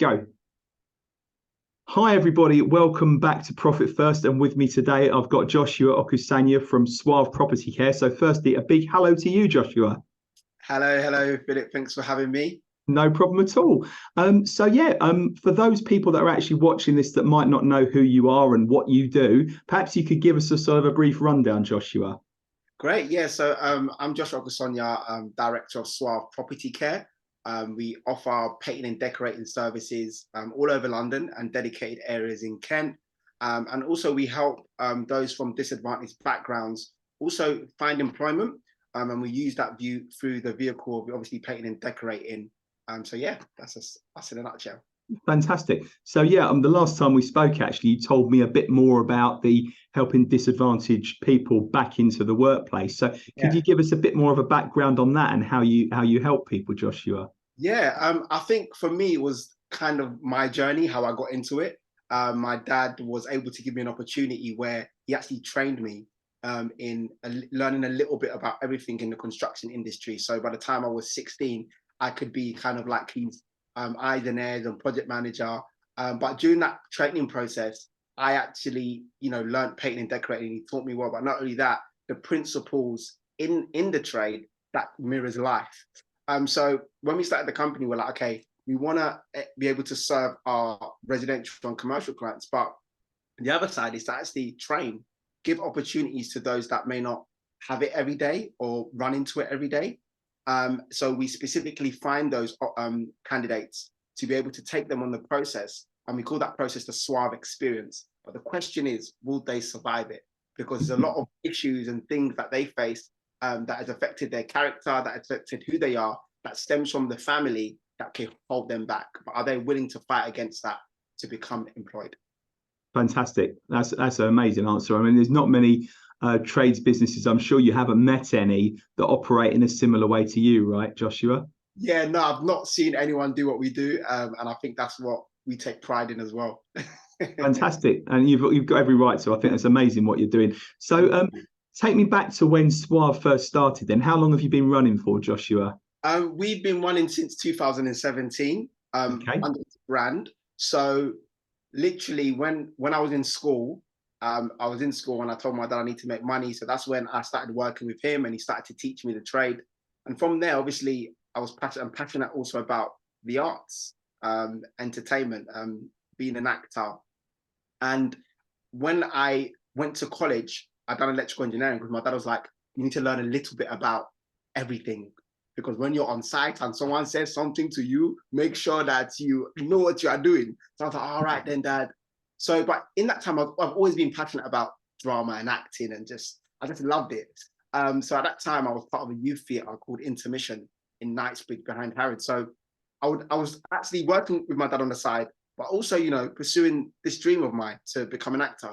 Go. Hi, everybody. Welcome back to Profit First. And with me today, I've got Joshua Okusanya from Suave Property Care. So firstly, a big hello to you, Joshua. Hello, Philip. Thanks for having me. No problem at all. For those people that are actually watching this that might not know who you are and what you do, perhaps you could give us a sort of a brief rundown, Joshua. Great. Yeah. I'm Joshua Okusanya, Director of Suave Property Care. We offer painting and decorating services all over London and dedicated areas in Kent. And also we help those from disadvantaged backgrounds also find employment. And we use that view through the vehicle of obviously painting and decorating. That's in a nutshell. Fantastic. The last time we spoke, actually, you told me a bit more about the helping disadvantaged people back into the workplace. So could Yeah. you give us a bit more of a background on that and how you help people, Joshua? Yeah, I think for me it was kind of my journey, how I got into it. My dad was able to give me an opportunity where he actually trained me learning a little bit about everything in the construction industry. So by the time I was 16, I could be kind of like his eyes and ears and project manager. But during that training process, I actually, learned painting and decorating. He taught me well, but not only that, the principles in the trade that mirrors life. So when we started the company, we're like, okay, we want to be able to serve our residential and commercial clients, but the other side is to actually train, give opportunities to those that may not have it every day or run into it every day. So we specifically find those candidates to be able to take them on the process, and we call that process the Suave experience. But the question is, will they survive it? Because there's a lot of issues and things that they face that has affected their character, that has affected who they are, that stems from the family that can hold them back. But are they willing to fight against that to become employed? Fantastic. That's an amazing answer. I mean, there's not many trades businesses. I'm sure you haven't met any that operate in a similar way to you, right, Joshua? Yeah, no, I've not seen anyone do what we do, and I think that's what we take pride in as well. Fantastic. And you've got every right to. I think that's amazing what you're doing. Take me back to when Suave first started. Then, how long have you been running for, Joshua? We've been running since 2017 Okay. under the brand. So literally when I was in school, and I told my dad I need to make money. So that's when I started working with him and he started to teach me the trade. And from there, obviously, I'm passionate also about the arts, entertainment, being an actor. And when I went to college, I done electrical engineering because my dad was like, you need to learn a little bit about everything. Because when you're on site and someone says something to you, make sure that you know what you are doing. So I was like, all right, then, Dad. So, but in that time, I've always been passionate about drama and acting, and I just loved it. So at that time, I was part of a youth theatre called Intermission in Knightsbridge behind Harrods. So I was actually working with my dad on the side, but also, pursuing this dream of mine to become an actor.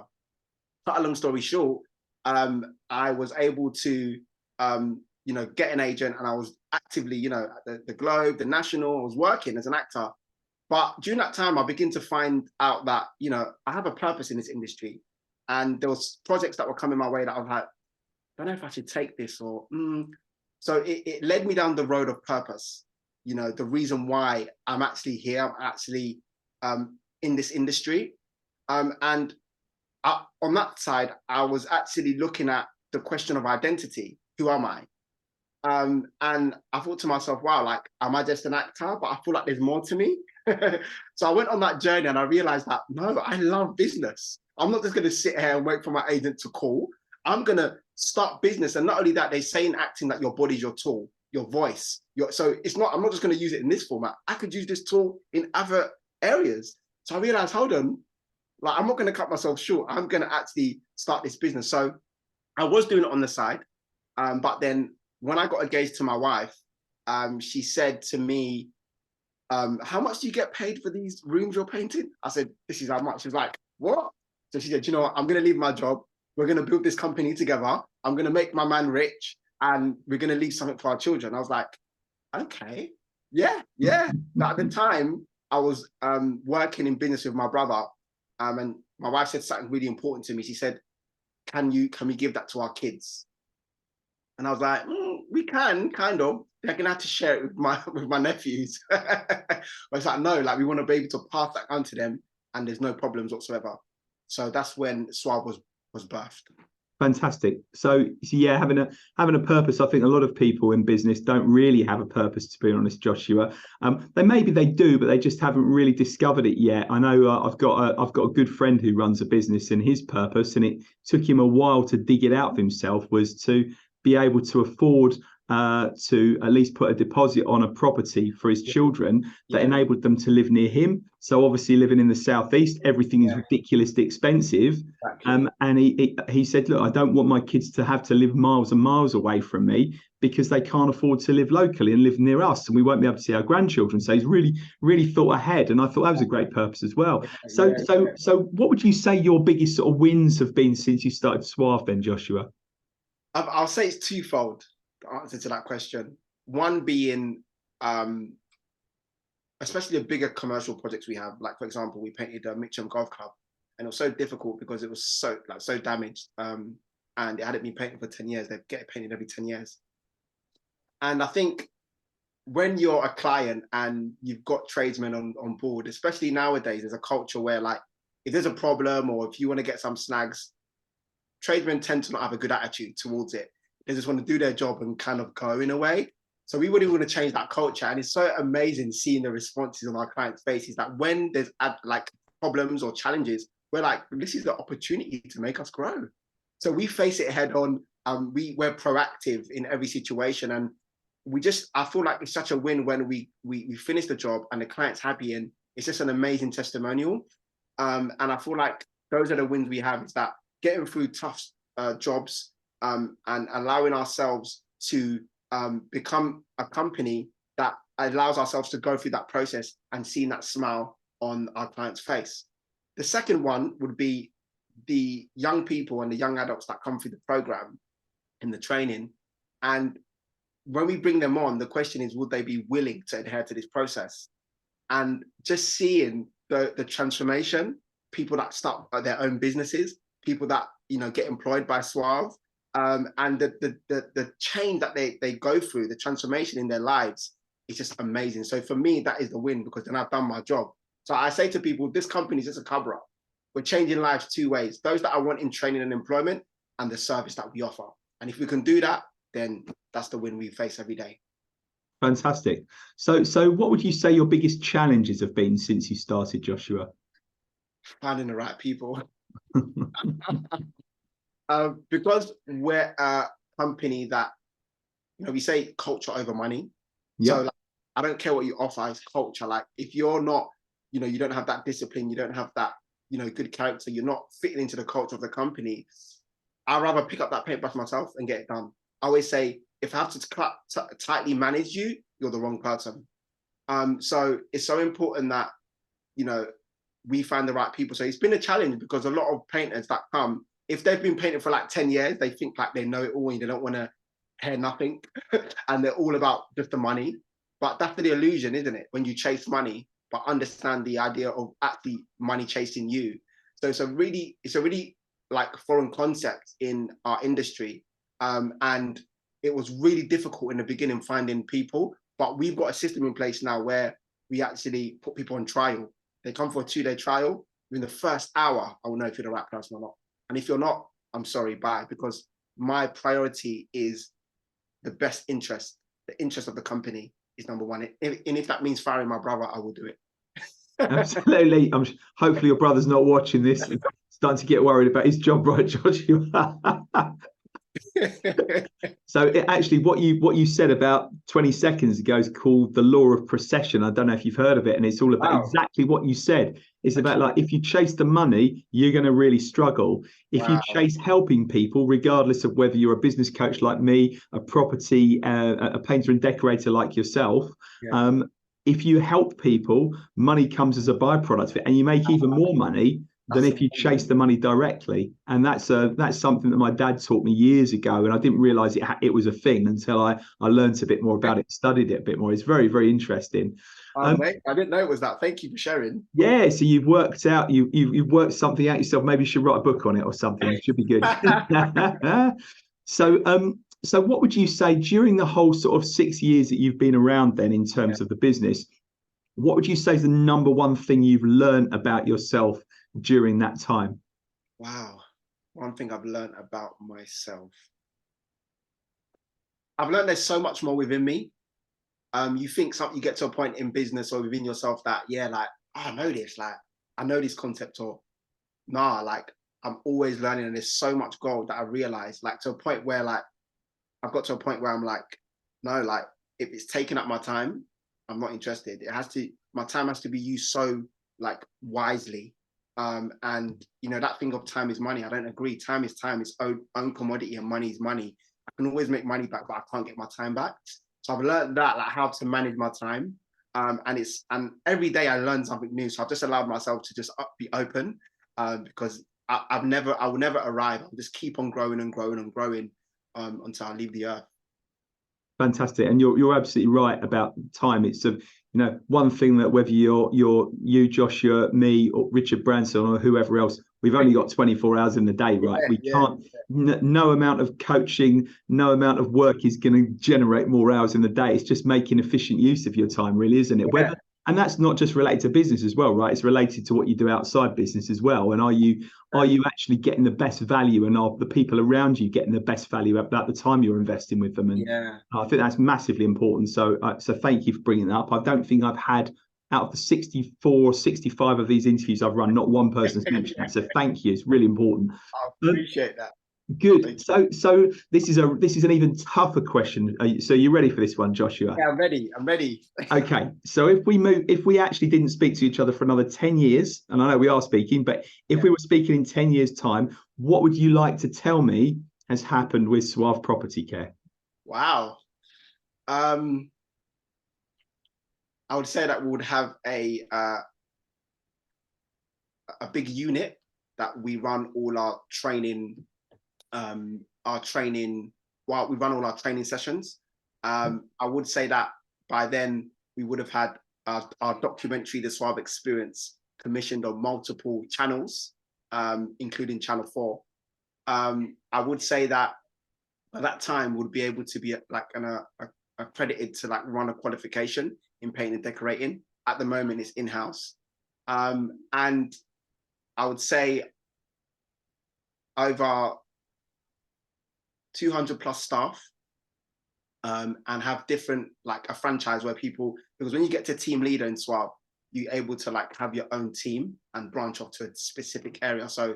Cut a long story short, I was able to, get an agent, and I was actively, at the Globe, the National. I was working as an actor. But during that time, I began to find out that, I have a purpose in this industry. And there was projects that were coming my way that I was like, I don't know if I should take this or. So it led me down the road of purpose. The reason why I'm actually here, I'm actually in this industry. And on that side, I was actually looking at the question of identity. Who am I? And I thought to myself, wow, like, am I just an actor? But I feel like there's more to me. So I went on that journey and I realized that, no, I love business. I'm not just going to sit here and wait for my agent to call. I'm going to start business. And not only that, they say in acting that your body's your tool, your voice. I'm not just going to use it in this format. I could use this tool in other areas. So I realized, hold on, like, I'm not going to cut myself short. I'm going to actually start this business. So I was doing it on the side. But then when I got engaged to my wife, she said to me, how much do you get paid for these rooms you're painting? I said, this is how much. She was like, what? So she said, you know what? I'm going to leave my job. We're going to build this company together. I'm going to make my man rich and we're going to leave something for our children. I was like, okay, yeah. But at the time, I was working in business with my brother. And my wife said something really important to me. She said, can we give that to our kids? And I was like, we can, kind of. they're gonna have to share it with my nephews. But it's like, no, like we want to be able to pass that on to them, and there's no problems whatsoever. So that's when Suave was birthed. Fantastic. So yeah, having a purpose. I think a lot of people in business don't really have a purpose, to be honest, Joshua. Maybe they do, but they just haven't really discovered it yet. I know I've got a good friend who runs a business, and his purpose, and it took him a while to dig it out of himself, was to be able to afford to at least put a deposit on a property for his children that enabled them to live near him. So obviously living in the southeast, everything is ridiculously expensive. Exactly. And he said, look, I don't want my kids to have to live miles and miles away from me because they can't afford to live locally and live near us, and we won't be able to see our grandchildren. So he's really thought ahead, and I thought that was a great purpose as well. So what would you say your biggest sort of wins have been since you started Suave then, Joshua? I'll say it's twofold, the answer to that question. One being, especially the bigger commercial projects we have, like for example, we painted a Mitcham Golf Club, and it was so difficult because it was so damaged, and it hadn't been painted for 10 years. They get it painted every 10 years. And I think when you're a client and you've got tradesmen on board, especially nowadays, there's a culture where, like, if there's a problem or if you want to get some snags, tradesmen tend to not have a good attitude towards it. They just want to do their job and kind of go in a way. So we really want to change that culture. And it's so amazing seeing the responses on our clients' faces that when there's like problems or challenges, we're like, this is the opportunity to make us grow. So we face it head on. We're proactive in every situation. And I feel like it's such a win when we finish the job and the client's happy, and it's just an amazing testimonial. And I feel like those are the wins we have, is that getting through tough jobs, and allowing ourselves to become a company that allows ourselves to go through that process and seeing that smile on our client's face. The second one would be the young people and the young adults that come through the program in the training. And when we bring them on, the question is, would they be willing to adhere to this process? And just seeing the transformation, people that start their own businesses, people that, get employed by Suave, and the change that they go through, the transformation in their lives, is just amazing. So for me, that is the win, because then I've done my job. So I say to people, this company is just a cover-up. We're changing lives two ways: those that are wanting training and employment, and the service that we offer. And if we can do that, then that's the win we face every day. Fantastic. So what would you say your biggest challenges have been since you started, Joshua? Finding the right people. Because we're a company that, we say culture over money. Yeah. So like, I don't care what you offer, it's culture. Like, if you're not, you don't have that discipline, you don't have that, good character, you're not fitting into the culture of the company, I'd rather pick up that paintbrush myself and get it done. I always say, if I have to tightly manage you, you're the wrong person. So it's so important that, we find the right people. So it's been a challenge, because a lot of painters that come, if they've been painting for like 10 years, they think like they know it all and they don't want to hear nothing. And they're all about just the money. But that's the illusion, isn't it? When you chase money, but understand the idea of actually money chasing you. So it's a really like foreign concept in our industry. And it was really difficult in the beginning finding people, but we've got a system in place now where we actually put people on trial. They come for a 2-day trial. In the first hour, I will know if you're the right person or not. And if you're not, I'm sorry, bye, because my priority is the best interest. The interest of the company is number one. And if that means firing my brother, I will do it. Absolutely. Hopefully your brother's not watching this. Starting to get worried about his job, right, Joshua? So actually, what you said about 20 seconds ago is called the law of procession. I don't know if you've heard of it, and it's all about exactly what you said. It's about, like, if you chase the money, you're going to really struggle. If you chase helping people, regardless of whether you're a business coach like me, a property, a painter and decorator like yourself, if you help people, money comes as a byproduct of it, and you make even more money than if you chase the money directly. And that's something that my dad taught me years ago, and I didn't realize it was a thing until I learned a bit more about it, studied it a bit more. It's very, very interesting. Mate, I didn't know it was that. Thank you for sharing. Yeah, so you've worked something out yourself. Maybe you should write a book on it or something. It should be good. So So what would you say during the whole sort of 6 years that you've been around then in terms of the business, what would you say is the number one thing you've learned about yourself during that time? Wow. One thing I've learned about myself. I've learned there's so much more within me. You think something, you get to a point in business or within yourself that, yeah, like, oh, I know this, like, I know this concept, or nah, like, I'm always learning, and there's so much gold that I realize, like, to a point where, like, I've got to a point where I'm like, no, like, if it's taking up my time, I'm not interested. It has to, my time has to be used so, like, wisely. And you know, that thing of time is money, I don't agree. Time is time, it's own commodity, and money is money. I can always make money back, but I can't get my time back. So I've learned that, like, how to manage my time. And every day I learn something new. So I've just allowed myself to just be open, because I will never arrive. I'll just keep on growing and growing and growing, until I leave the earth. Fantastic, and you're absolutely right about time. It's a one thing that whether you're you, Joshua, me, or Richard Branson, or whoever else, we've only got 24 hours in the day, right? We can't. No amount of coaching, no amount of work is going to generate more hours in the day. It's just making efficient use of your time, really, isn't it? Whether and that's not just related to business as well, right? It's related to what you do outside business as well. And are you actually getting the best value, and are the people around you getting the best value about the time you're investing with them? And I think that's massively important. So thank you for bringing that up. I don't think I've had, out of the 64, 65 of these interviews I've run, not one person's mentioned that. So thank you. It's really important. I appreciate that. Good. So this is an even tougher question. So you ready for this one, Joshua? Yeah, I'm ready. I'm ready. Okay. So if we actually didn't speak to each other for another 10 years, and I know we are speaking, but if we were speaking in 10 years' time, what would you like to tell me has happened with Suave Property Care? Wow. I would say that we would have a big unit that we run all our training, while we run all our training sessions. I would say that by then we would have had our documentary, The Suave Experience, commissioned on multiple channels, including Channel 4. I would say that by that time we'll be able to be like accredited to like run a qualification in painting and decorating. At the moment, it's in-house. And I would say over 200 plus staff, and have different, like a franchise where people, because when you get to team leader in Suave, you're able to like have your own team and branch off to a specific area. So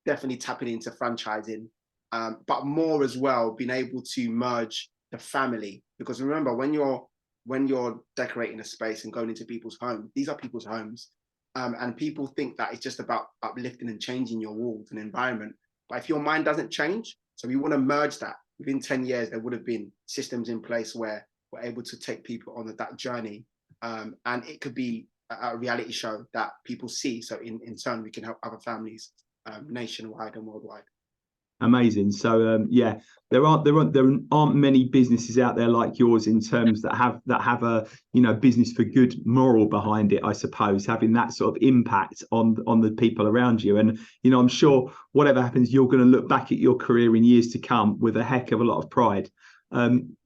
definitely tapping into franchising, but more as well, being able to merge the family. Because remember, when you're decorating a space and going into people's homes, these are people's homes. And people think that it's just about uplifting and changing your walls and environment. But if your mind doesn't change, so we want to merge that. Within 10 years, there would have been systems in place where we're able to take people on that journey. And it could be a reality show that people see. So in turn, we can help other families nationwide and worldwide. Amazing. So there aren't many businesses out there like yours in terms that have a business for good moral behind it, I suppose, having that sort of impact on the people around you. And I'm sure whatever happens, you're going to look back at your career in years to come with a heck of a lot of pride.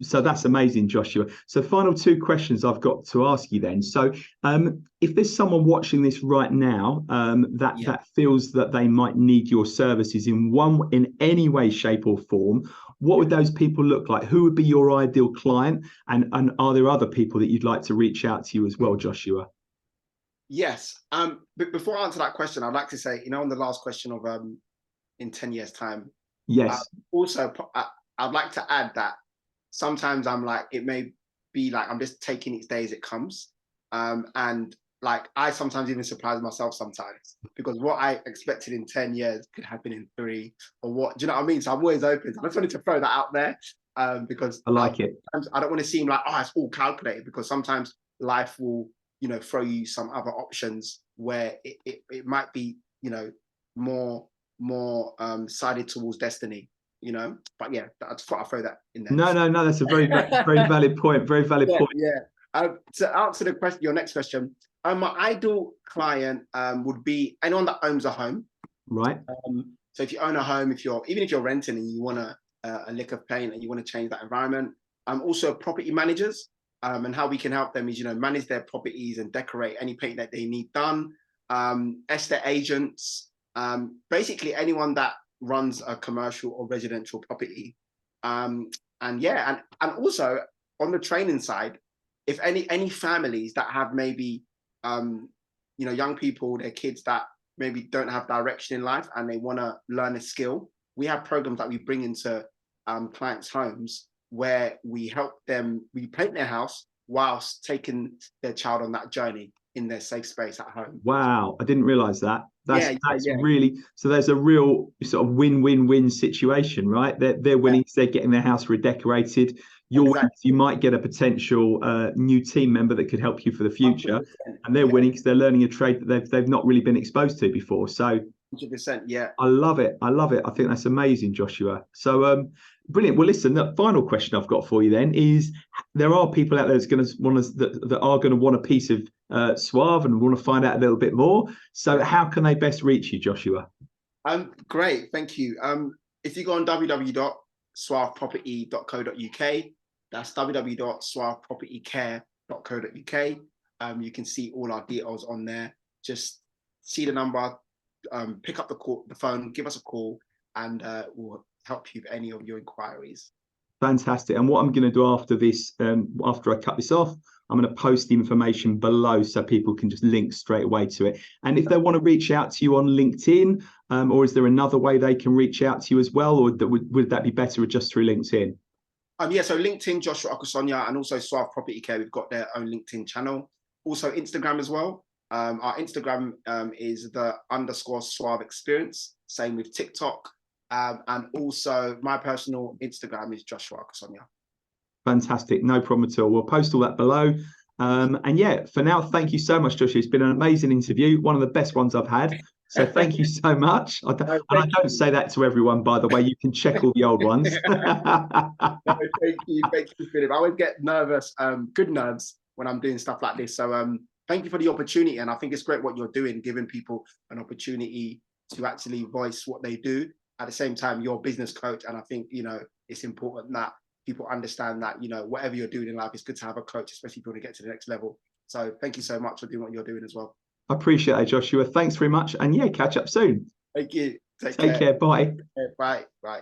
So that's amazing, Joshua. So final two questions I've got to ask you then. So if there's someone watching this right now that feels that they might need your services in any way, shape or form, what would those people look like? Who would be your ideal client? And are there other people that you'd like to reach out to you as well, Joshua? Yes. But before I answer that question, I'd like to say, on the last question of in 10 years time. Yes. Also, I'd like to add that sometimes I'm like, it may be like I'm just taking each day as it comes. And like I sometimes even surprise myself sometimes, because what I expected in 10 years could happen in 3, or what, do you know what I mean? So I'm always open. I just wanted to throw that out there, because I like it. I don't want to seem like, oh, it's all calculated, because sometimes life will, throw you some other options where it might be, more sided towards destiny. But yeah, I just thought I'd throw that in there. No, that's a very valid point. Very valid point. Yeah. To answer the question, your next question, my ideal client would be anyone that owns a home. Right. So if you own a home, even if you're renting and you want to a lick of paint and you want to change that environment. Also property managers, and how we can help them is, manage their properties and decorate any paint that they need done. Estate agents, basically anyone that runs a commercial or residential property. And also on the training side, if any families that have maybe young people, their kids that maybe don't have direction in life and they want to learn a skill, we have programs that we bring into clients' homes where we help them, we paint their house whilst taking their child on that journey in their safe space at home. Wow, I didn't realize that. That's Yeah. really, so there's a real sort of win-win-win situation, right? They're winning because they're getting their house redecorated. You're winning, you might get a potential new team member that could help you for the future, 100%. And they're winning because they're learning a trade that they've not really been exposed to before. So 100%, yeah. I love it. I think that's amazing, Joshua. So brilliant. Well, listen, the final question I've got for you then is, there are people out there that's going to want that are going to want a piece of Suave and want to find out a little bit more. So how can they best reach you, Joshua? Great, thank you. If you go on www.suaveproperty.co.uk, that's www.suavepropertycare.co.uk. You can see all our details on there. Just see the number, pick up the phone, give us a call, and we'll help you with any of your inquiries. Fantastic. And what I'm going to do after this, after I cut this off, I'm going to post the information below so people can just link straight away to it. And if they want to reach out to you on LinkedIn, or is there another way they can reach out to you as well, or would that be better just through LinkedIn? So LinkedIn, Joshua Okusanya, and also Suave Property Care, we've got their own LinkedIn channel. Also Instagram as well. Our Instagram is the _Suave Experience. Same with TikTok. And also my personal Instagram is Joshua Okusanya. Fantastic. No problem at all. We'll post all that below. And yeah, for now, thank you so much, Joshua. It's been an amazing interview. One of the best ones I've had. So thank you so much. I don't say that to everyone, by the way. You can check all the old ones. Thank you, Philip. I always get nervous, good nerves when I'm doing stuff like this. So thank you for the opportunity. And I think it's great what you're doing, giving people an opportunity to actually voice what they do. At the same time, you're a business coach. And I think, it's important that people understand that, whatever you're doing in life, it's good to have a coach, especially if you want to get to the next level. So thank you so much for doing what you're doing as well. I appreciate it, Joshua. Thanks very much. And yeah, catch up soon. Thank you. Take care. Bye. Bye. Bye.